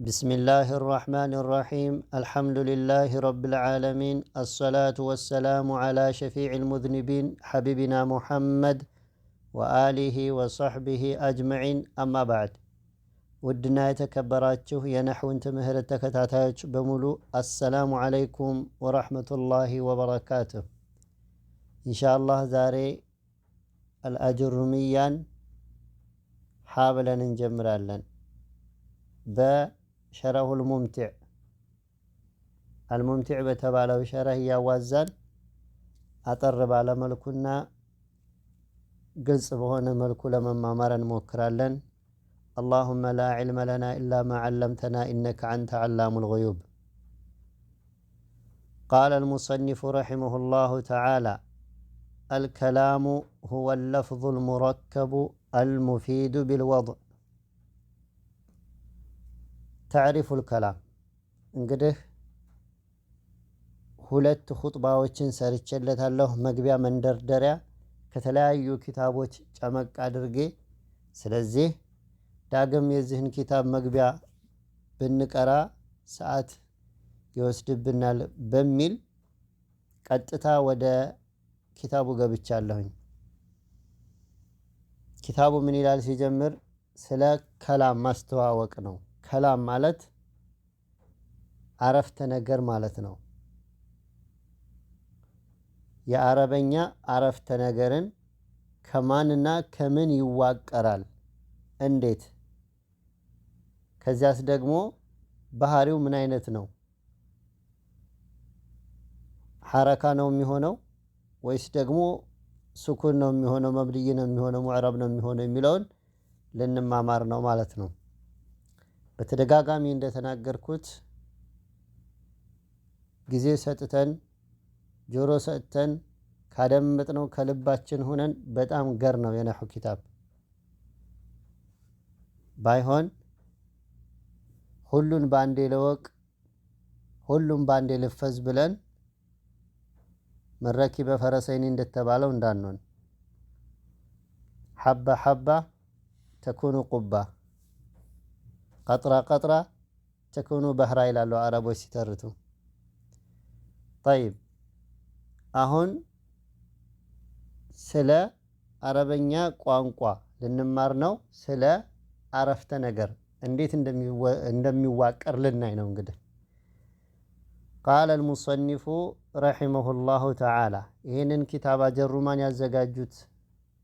بسم الله الرحمن الرحيم الحمد لله رب العالمين الصلاة والسلام على شفيع المذنبين حبيبنا محمد وآله وصحبه أجمعين أما بعد ودنا يتكبراتشه ينحو انت مهر التكتاتاج بملو السلام عليكم ورحمة الله وبركاته إن شاء الله زاري الأجرميان حابلا نجمرالا شرح الممتع بتباله شرح يوازن أطرب على ملكنا قلص بهنا ملك لمن مامرا موكرالا اللهم لا علم لنا إلا ما علمتنا إنك أنت علام الغيوب. قال المصنف رحمه الله تعالى الكلام هو اللفظ المركب المفيد بالوضع. تعرف الكلام እንግዲህ ሁለት ኹጥባዎችን ሰርቼለታለሁ መግቢያ መንደርደሪያ ከተለያዩ ኪታቦች ጨመቅ አድርጌ ስለዚህ ዳግም የዚህን ኪታብ መግቢያ ብንቀራ ሰዓት ይወስድብናል በሚል ቀጥታ ወደ ኪታቡ ገብቻለሁኝ። ኪታቡ ምን ይላል ሲጀምር ስለ ከላም ማስተዋወቅ ነው። ከላም ማለት አረፍተ ነገር ማለት ነው። የአረበኛ አረፍተ ነገርን ከማንና ከምን ይዋቀራል እንዴት ከዚያስ ደግሞ ባህሪው ምን አይነት ነው? ሐረካ ነው የሚሆነው ወይስ ደግሞ ሱኩን ነው የሚሆነው? መብድይ ነው የሚሆነው? ሙዕረብ ነው የሚሆነው? የሚለውን ልንማማር ነው ማለት ነው። በተደጋጋሚ እንደተናገርኩት ጊዜ ሰጥተን ጆሮ ሰጥተን ካደመጥነው ከልባችን ሆነን በጣም ገር ነው የነሑ ኪታብ ባይሆን ሁሉን ባንዴ ለወቅ ሁሉም ባንዴ ልፈዝ ብለን መረኪበ ፈረሰይኒ እንደተባለው እንዳንሆን ሐባ ሐባ ተኩኑ ቁባ ቀጥራ ቀጥራ ተኩኑ ባህራ ይላሉ አረቦች ሲተርቱ። طيب አሁን ስለ አረበኛ ቋንቋ ልንማር ነው። ስለ አረፍተ ነገር እንዴት እንደሚዋቀር ልናይ ነው። እንግዲህ قال المصنف رحمه الله تعالى ይህንን ኪታብ ጀሩማን ያዘጋጁት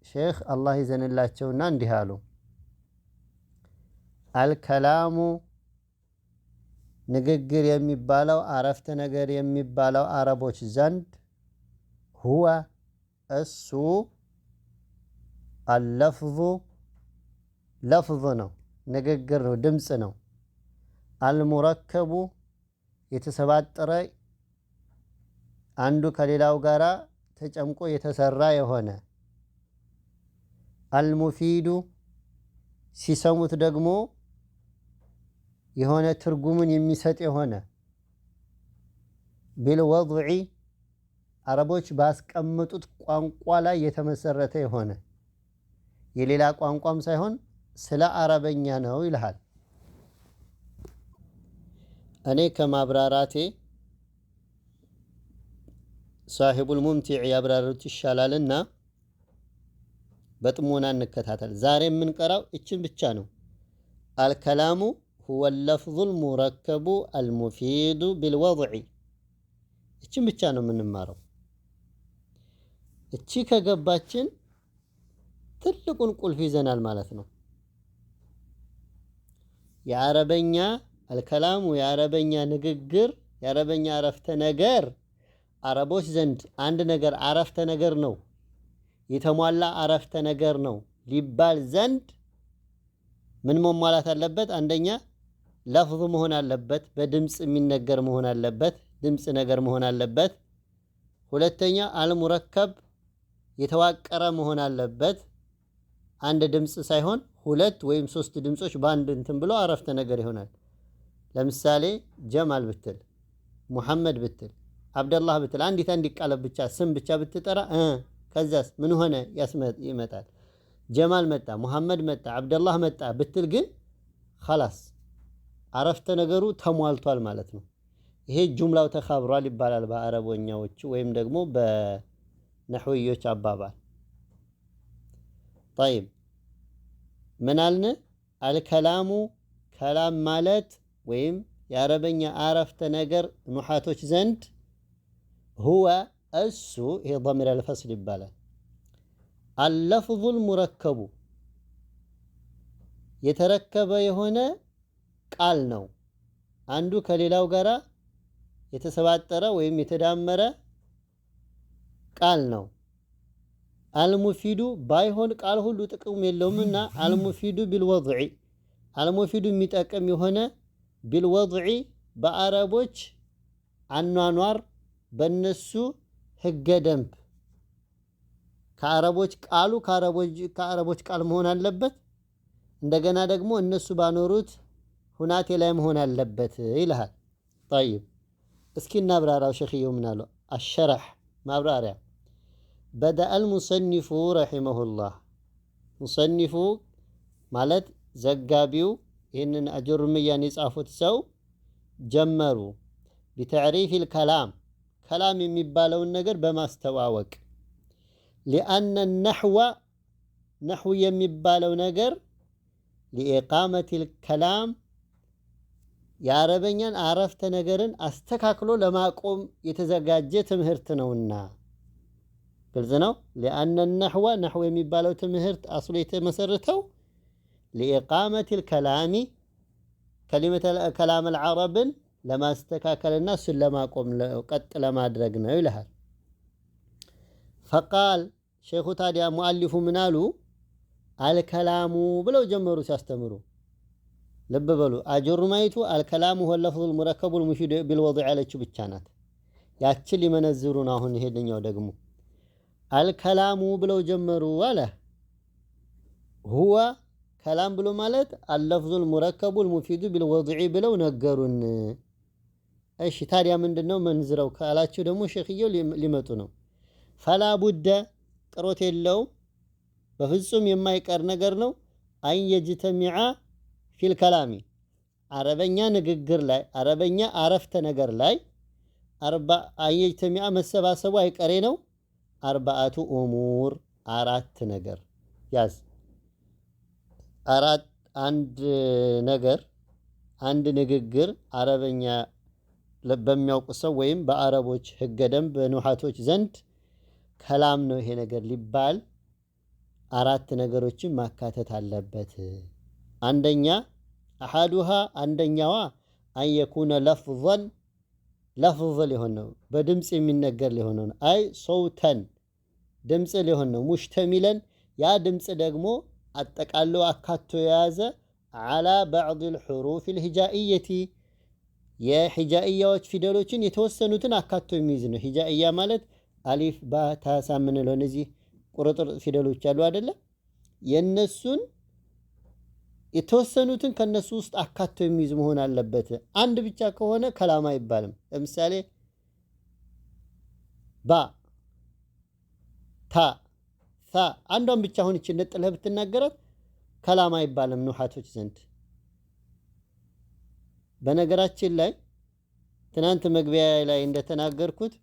ሼኽ አላህ ይዘንላቸውና እንዲህ አሉ። አልከላሙ ንግግር የሚባለው አረፍተ ነገር የሚባለው አረቦች ዘንድ ሁወ እሱ አልለፍዙ ለፍዝ ነው፣ ንግግር ነው፣ ድምፅ ነው። አልሙረከቡ የተሰባጠረ አንዱ ከሌላው ጋራ ተጨምቆ የተሰራ የሆነ አልሙፊዱ ሲሰሙት ደግሞ የሆነ ትርጉምን የሚሰጥ የሆነ ቢልወድዒ አረቦች ባስቀመጡት ቋንቋ ላይ የተመሰረተ የሆነ የሌላ ቋንቋም ሳይሆን ስለ አረበኛ ነው ይልሃል። እኔ ከማብራራቴ ሳሂቡል ሙምቲዕ ያብራሩት ይሻላልና በጥሞና እንከታተል። ዛሬ የምንቀራው እችን ብቻ ነው። አልከላሙ هو اللفظ المركب المفيد بالوضع እችን ብቻ ነው የምንማረው። እቺ ከገባችን ትልቁን ቁልፍ ይዘናል ማለት ነው። የአረበኛ አልከላሙ የአረበኛ ንግግር የአረበኛ አረፍተ ነገር አረቦች ዘንድ አንድ ነገር አረፍተ ነገር ነው፣ የተሟላ አረፍተ ነገር ነው ሊባል ዘንድ ምን መሟላት አለበት? አንደኛ ለፍዝ መሆን አለበት፣ በድምጽ የሚነገር መሆን አለበት፣ ድምጽ ነገር መሆን አለበት። ሁለተኛ አልሙረከብ የተዋቀረ መሆን አለበት። አንድ ድምጽ ሳይሆን ሁለት ወይም ሶስት ድምጾች በአንድ እንትን ብሎ አረፍተ ነገር ይሆናል። ለምሳሌ ጀማል ብትል፣ ሙሐመድ ብትል፣ አብደላህ ብትል አንዲት ቃል ብቻ ስም ብቻ ብትጠራ ከዛስ ምን ሆነ ይመጣል። ጀማል መጣ፣ ሙሐመድ መጣ፣ አብደላህ መጣ ብትል ግን خلاص عرفت نجرو تموال طال مالتنا هي الجملة وتخابرة لبالا بعرب ونياوتش ويم دقمو بنحويوش عبابا طيب منالنا الكلام كلام مالت ويم يا ربني عرفت نجر نحاتوش زند هو السو هي ضمير الفصل يبالا اللفظ المركب يتركب يهونه قال ነው አንዱ ከሌላው ጋራ የተሰባጠረ ወይም የተዳመረ ቃል ነው አልሙፊዱ ባይሆን ቃል ሁሉ ጥቅም የለውምና አልሙፊዱ ቢልወضع አልሙፊዱ የሚጠቅም የሆነ ቢልወضع በአረቦች አኗኗር በነሱ ህገ ደንብ ከአረቦች ቃሉ ከአረቦች ቃል መሆን አለበት እንደገና ደግሞ እነሱ ባኖሩት ሁናቴ ላይ መሆን አለበት ይላል طيب እስኪ እናብራራው ሸኺው ምን አለው الشرح ማብራሪያ بدأ المصنف رحمه الله مصنف ማለት ዘጋቢው ይህንን አጅሩምያን የጻፉት ሰው ጀመሩ بتعريف الكلام كلام የሚባለውን ነገር በማስተዋወቅ لأن النحو نحو የሚባለው ነገር لإقامة الكلام የአረበኛን አረፍተ ነገርን አስተካክሎ ለማቆም የተዘጋጀ ትምህርት ነውና ግልጽ ነው لأن النحو نحو የሚባለው ትምህርት አስሉ የተመሰረተው لإقامة الكلام كلمة الكلام العرب ለማስተካከልና እሱን ለማቆም ቀጥ ለማድረግ ነው ይላል فقال شيخ ታዲያ ሙአሊፉ ምን አሉ الكلام ብለው ጀመሩ ሲያስተምሩ ልብ በሉ አጅሩማይቱ الكلام هو اللفظ المركب المفيد بالوضع ያለችው ብቻ ናት ያቺ ሊመነዝሩን አሁን ይሄደኛው ደግሞ الكلام ብለው ጀመሩ አለ هو كلام ብሎ ማለት اللفظ المركب المفيد بالوضع ብለው ነገሩን እሺ ታዲያ ምንድነው መንዝረው ካላችሁ ደግሞ ሸኺየው ሊመጡ ነው فلا بد ጥሮት የለው በፍጹም የማይቀር ነገር ነው አን يجتمع في الكلام አረበኛ ንግግር ላይ አረበኛ አረፍተ ነገር ላይ አን يجتمع መሰባሰቡ አይቀሬ ነው አርባአቱ ኡሙር አራት ነገር ያዝ አራት አንድ ነገር አንድ ንግግር አረበኛ በሚያውቁ ሰው ወይም በአረቦች ህገ ደንብ በኑሐቶች ዘንድ ከላም ነው ይሄ ነገር ሊባል አራት ነገሮችን ማካተት አለበት አንደኛ احدها አንደኛዋ አን يكون لفظا لفظ ሊሆን ነው በድምጽ የሚነገር ሊሆን ነው አይ ሶውተን ድምጽ ሊሆን ነው ሙሽተሚለን ያ ድምጽ ደግሞ አጠቃሎ አካቶ የያዘ على بعض الحروف الهجائيه የሂጃኢያዎች ፊደሎችን የተወሰኑትን አካቶ የሚይዝ ነው ሂጃኢያ ማለት አሊፍ ባ ታ ሳምን ነው እነዚህ ቁርጥር ፊደሎች አሉ አይደለ የነሱን የተወሰኑትን ከነሱ ውስጥ አካቶ የሚይዝ መሆን አለበት አንድ ብቻ ከሆነ ከላም አይባልም ለምሳሌ ባ ታ ታ አንዷን ብቻ ሆነች ነጥለህ ብትናገራት ከላም አይባልም ኑሐቶች ዘንድ በነገራችን ላይ ትናንት መግቢያ ላይ እንደተናገርኩት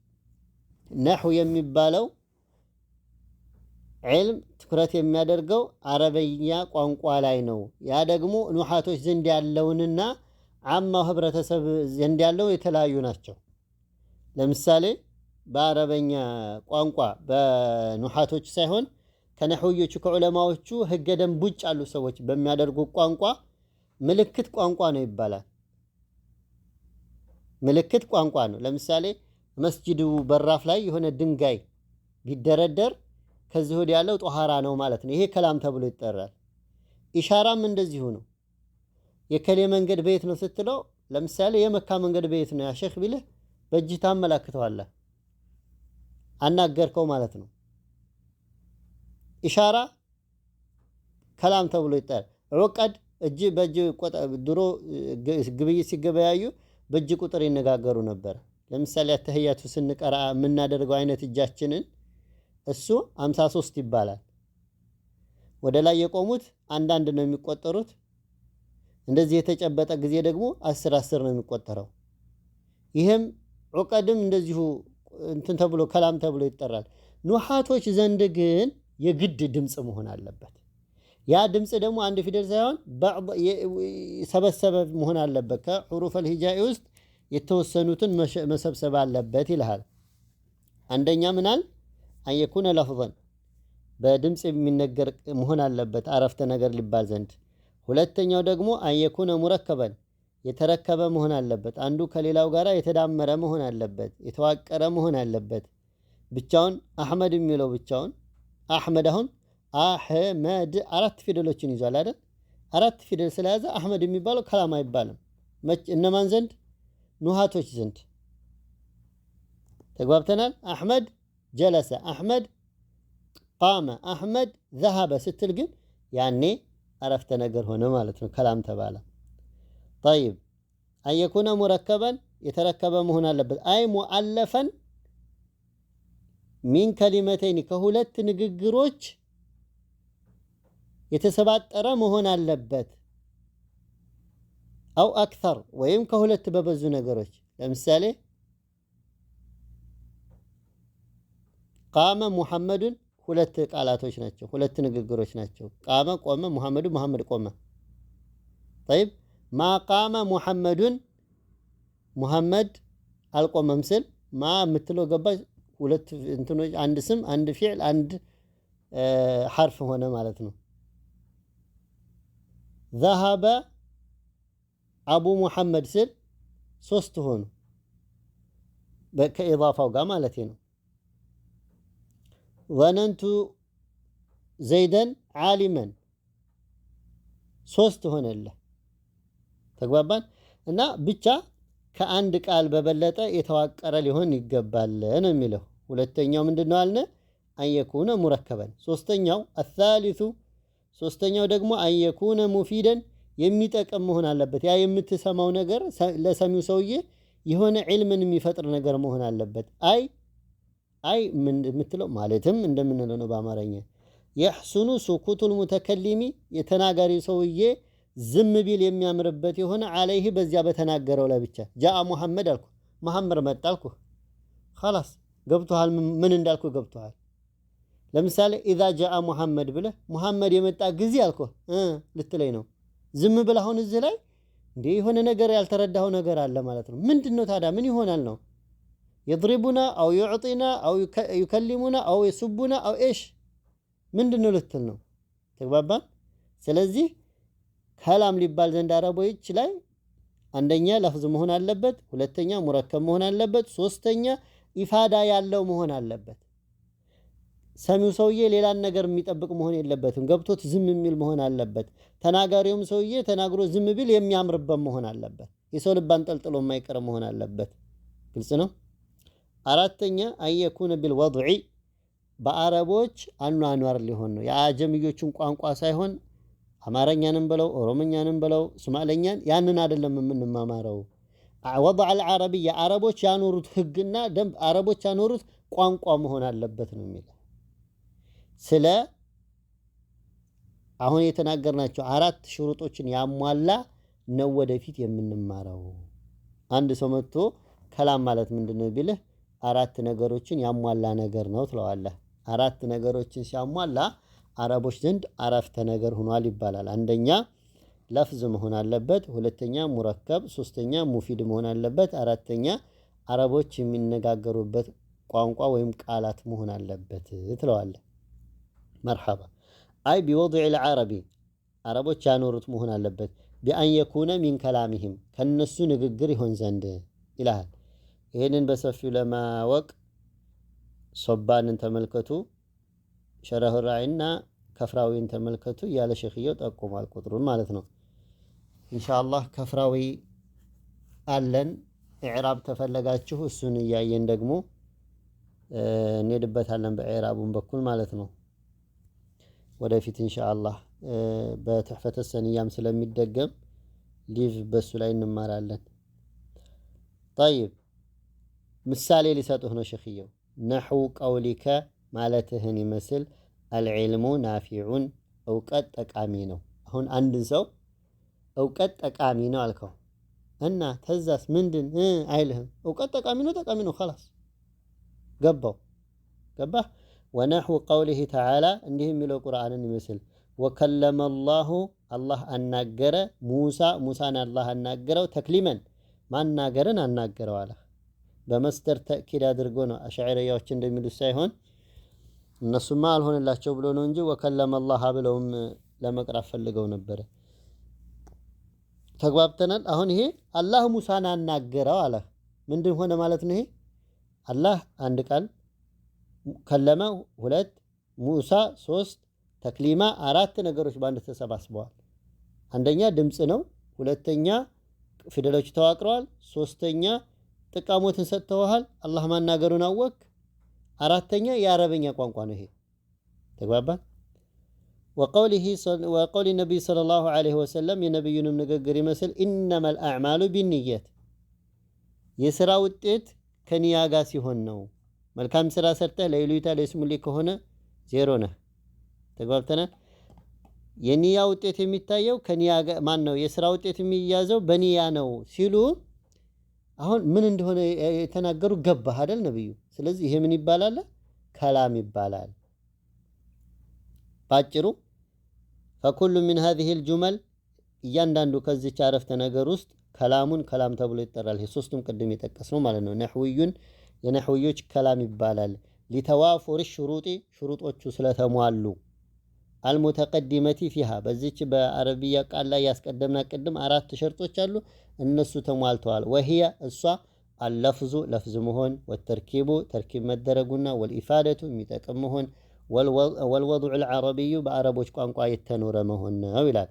ነህው የሚባለው ዒልም ትኩረት የሚያደርገው አረበኛ ቋንቋ ላይ ነው ያ ደግሞ ኑሐቶች ዘንድ ያለውንና አማው ህብረተሰብ ዘንድ ያለው የተለያዩ ናቸው ለምሳሌ በአረበኛ ቋንቋ በኑሐቶች ሳይሆን ከነህውዮቹ ከዑለማዎቹ ህገ ደንብ ውጭ ያሉ ሰዎች በሚያደርጉ ቋንቋ ምልክት ቋንቋ ነው ይባላል ምልክት ቋንቋ ነው ለምሳሌ መስጂዱ በራፍ ላይ የሆነ ድንጋይ ቢደረደር ከዚህ ወዲያ ያለው ጧሃራ ነው ማለት ነው ይሄ ከላም ተብሎ ይጠራል ኢሻራም እንደዚሁ ነው የከሌ መንገድ በየት ነው ስትለው ለምሳሌ የመካ መንገድ በየት ነው ያ ሼክ ቢልህ በእጅህ ታመላክተዋለህ አናገርከው ማለት ነው ኢሻራ ከላም ተብሎ ይጠራል ዑቀድ እጅ በእጅ ድሮ ግብይት ሲገበያዩ በእጅ ቁጥር ይነጋገሩ ነበር ለምሳሌ አተህያቱ ስንቀራ የምናደርገው አይነት እጃችንን እሱ 53 ይባላል ወደ ላይ የቆሙት አንዳንድ ነው የሚቆጠሩት እንደዚህ የተጨበጠ ጊዜ ደግሞ 10 ነው የሚቆጠረው። ይህም ዑቀድም እንደዚሁ እንትን ተብሎ ከላም ተብሎ ይጠራል። ኑሓቶች ዘንድ ግን የግድ ድምፅ መሆን አለበት። ያ ድምፅ ደግሞ አንድ ፊደል ሳይሆን ሰበሰበ መሆን አለበት። ከሑሩፍ አልሂጃኢ ውስጥ የተወሰኑትን መሰብሰብ አለበት ይልሃል። አንደኛ ምናል አንየኩነ ለፍዘን በድምፅ የሚነገር መሆን አለበት አረፍተ ነገር ሊባል ዘንድ። ሁለተኛው ደግሞ አንየኩነ ሙረከበን የተረከበ መሆን አለበት። አንዱ ከሌላው ጋር የተዳመረ መሆን አለበት፣ የተዋቀረ መሆን አለበት። ብቻውን አሕመድ የሚለው ብቻውን አሕመድ አሁን አሕመድ 4 ፊደሎችን ይዟል አይደል? 4 ፊደል ስለያዘ አሕመድ የሚባለው ከላም አይባልም። እነማን ዘንድ? ኑሃቶች ዘንድ። ተግባብተናል? አሕመድ ጀለሰ፣ አሕመድ ቃመ፣ አሕመድ ዘሀበ ስትል ግን ያኔ አረፍተ ነገር ሆነ ማለት ነው፣ ከላም ተባለ። ጠይብ አንየኩነ ሙረከበን የተረከበ መሆን አለበት። አይ ሙአለፈን ሚን ከሊመተይን ከሁለት ንግግሮች የተሰባጠረ መሆን አለበት። አው አክተር ወይም ከሁለት በበዙ ነገሮች። ለምሳሌ ቃመ ሙሐመዱን ሁለት ቃላቶች ናቸው፣ ሁለት ንግግሮች ናቸው። ቃመ ቆመ፣ ሙሐመዱ ሙሐመድ ቆመ። ጠይብ ማ ቃመ ሙሐመዱን ሙሐመድ አልቆመም ስል ማ የምትለው ገባች። ሁለት እንትኖች አንድ ስም አንድ ፊዕል አንድ ሐርፍ ሆነ ማለት ነው። ዘሀበ አቡ ሙሐመድ ስል 3 ሆኑ ከኢዳፋው ጋር ማለት ነው። ظننቱ ዘይደን ዓሊመን 3 ሆነልህ። ተግባባን። እና ብቻ ከአንድ ቃል በበለጠ የተዋቀረ ሊሆን ይገባል ነው የሚለው። ሁለተኛው ምንድነው አልነ? አንየኩነ ሙረከበን። ሶስተኛው አሳሊሱ ሶስተኛው ደግሞ አንየኩነ ሙፊደን የሚጠቅም መሆን አለበት። ያ የምትሰማው ነገር ለሰሚው ሰውዬ የሆነ ዒልምን የሚፈጥር ነገር መሆን አለበት። አይ ምን የምትለው ማለትም እንደምንለው ነው በአማርኛ የሕሱኑ ሱኩቱል ሙተከሊሚ የተናጋሪ ሰውዬ ዝም ቢል የሚያምርበት የሆነ አለይህ በዚያ በተናገረው ላይ ብቻ። ጃአ ሙሐመድ አልኩ መሐመድ መጣ አልኩ خلاص ገብቶሃል። ምን እንዳልኩ ገብቶሃል። ለምሳሌ ኢዛ ጃአ ሙሐመድ ብለህ ሙሐመድ የመጣ ጊዜ አልኩ ልትለኝ ነው። ዝም ብለህ አሁን እዚህ ላይ እንዴ የሆነ ነገር ያልተረዳኸው ነገር አለ ማለት ነው። ምንድነው ታዲያ ምን ይሆናል ነው? የድሪቡና አው ይዕጢና አው ይከሊሙና አው ይሱቡና አው ኢሽ ምንድነው ልትል ነው? ተግባባን። ስለዚህ ከላም ሊባል ዘንድ አረቦች ላይ አንደኛ ለፍዝ መሆን አለበት፣ ሁለተኛ ሙረከብ መሆን አለበት፣ ሶስተኛ ኢፋዳ ያለው መሆን አለበት። ሰሚው ሰውዬ ሌላን ነገር የሚጠብቅ መሆን የለበትም። ገብቶት ዝም የሚል መሆን አለበት። ተናጋሪውም ሰውዬ ተናግሮ ዝም ቢል የሚያምርበት መሆን አለበት። የሰው ልብ አንጠልጥሎ የማይቀር መሆን አለበት። ግልጽ ነው። አራተኛ አንየኩነ ቢልወድዒ በአረቦች አኗኗር ሊሆን ነው። የአጀምዮቹን ቋንቋ ሳይሆን አማርኛንም ብለው ኦሮምኛንም ብለው ሶማሌኛን ያንን አይደለም የምንማማረው። ወضع العربي የአረቦች ያኖሩት ህግና ደንብ አረቦች ያኖሩት ቋንቋ መሆን አለበት ነው የሚለው። ስለ አሁን የተናገርናቸው 4 ሽሩጦችን ያሟላ ነው ወደፊት የምንማረው። አንድ ሰው መጥቶ ከላም ማለት ምንድነው ቢልህ 4 ነገሮችን ያሟላ ነገር ነው ትለዋለህ። 4 ነገሮችን ሲያሟላ አረቦች ዘንድ አረፍተ ነገር ሆኗል ይባላል። አንደኛ ለፍዝ መሆን አለበት፣ ሁለተኛ ሙረከብ፣ ሶስተኛ ሙፊድ መሆን አለበት፣ አራተኛ አረቦች የሚነጋገሩበት ቋንቋ ወይም ቃላት መሆን አለበት ትለዋለህ። መርሐባ አይ ቢወضع العربي አረቦች ያኖሩት መሆን አለበት። ቢአን የኩነ ሚን ከላሚሂም ከነሱ ንግግር ይሆን ዘንድ ይላል። ይሄንን በሰፊው ለማወቅ ሶባንን ተመልከቱ፣ ሸረህ ራዕይና ከፍራዊን ተመልከቱ ያለ ሸኽየው ጠቁሟል ቁጥሩን ማለት ነው። ኢንሻአላህ ከፍራዊ አለን ኢዕራብ ተፈለጋችሁ እሱን እያየን ደግሞ እንሄድበታለን በኢዕራቡን በኩል ማለት ነው። ወደፊት ኢንሻአላህ በተሕፈተ ሰንያም ስለሚደገም ሊቭ በሱ ላይ እንማራለን። طيب ምሳሌ ሊሰጡህ ነው ሸኽየው። ነሕው ቀውሊከ ማለትህን ይመስል አልዕልሙ ናፊዑን እውቀት ጠቃሚ ነው። አሁን አንድን ሰው እውቀት ጠቃሚ ነው አልከው እና ተዛስ ምንድን አይልህም እውቀት ጠቃሚ ነው خلاص ገባህ ونحو قوله تعالى እንዲህ የሚለው ቁርአንን ይመስል وكلم الله الله አናገረ ሙሳን አላህ አናገረው ተክሊመን ማናገርን አናገረው አለ በመስተር ተእኪድ አድርጎ ነው አሽዓሪያዎች እንደሚሉት ሳይሆን እነሱማ አልሆነላቸው ብሎ ነው እንጂ وكلم الله ብለውም ለመቅራት ፈልገው ነበር ተግባብተናል አሁን ይሄ አላህ ሙሳን አናገረው አለ ምንድን ሆነ ማለት ነው ይሄ አላህ አንድ ቃል ከለመ ሁለት ሙሳ ሶስት ተክሊማ አራት ነገሮች ባንድ ተሰባስበዋል አንደኛ ድምጽ ነው ሁለተኛ ፊደሎች ተዋቅረዋል ሶስተኛ ጥቃሞትን ሰጥተዋል አላህ ማናገሩን አወቅ አራተኛ የአረበኛ ቋንቋ ነው ይሄ ተግባባን وقول النبي صلى الله عليه وسلم የነብዩንም ንግግር ይመስል انما الاعمال بالنيات የሥራ ውጤት ከኒያ ጋር ሲሆን ነው መልካም ስራ ሰርተህ ለይሉይታ ለስሙሊ ከሆነ ዜሮ ነህ ተግባብተናል የኒያ ውጤት የሚታየው ከኒያ ጋር ማን ነው የሥራ ውጤት የሚያዘው በኒያ ነው ሲሉ አሁን ምን እንደሆነ የተናገሩ ገባህ አይደል ነብዩ ስለዚህ ይሄ ምን ይባላል ከላም ይባላል ባጭሩ فكل من هذه الجمل እያንዳንዱ ከዚህ አረፍተ ነገር ውስጥ ከላሙን ከላም ተብሎ ይጠራል ይሄ ሶስቱም ቅድም የተጠቀስነው ማለት ነው ነህዊዩን የነህዊዮች ከላም ይባላል لتوافر الشروط شروطዎቹ ስለተሟሉ المتقدمه فيها በዚች በአረቢያ ቃል ላይ ያስቀደምና ቅድም አራት ሸርጦች አሉ እነሱ ተሟልተዋል وهي እሷ اللفظ لفظ መሆን والتركيب تركيب መደረጉና والافاده የሚጠቅም መሆን والوضع العربي بعربوች ቋንቋ የተኖረ መሆን ነው ይላል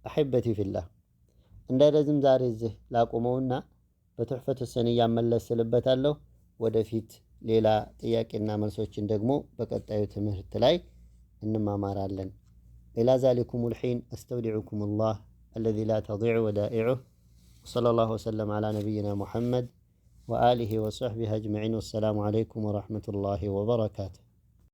احبتي في الله እንደረዝም ዛሬ እዚህ ላቆመውና በትህፈት ሰንያ መለስልበታለሁ ወደፊት ሌላ ጥያቄና መልሶችን ደግሞ በቀጣዩ ትምህርት ላይ እንማማራለን الى ذلكم الحين استودعكم الله الذي لا تضيع ودائعه صلى الله وسلم على نبينا محمد وآله وصحبه أجمعين والسلام عليكم ورحمة الله وبركاته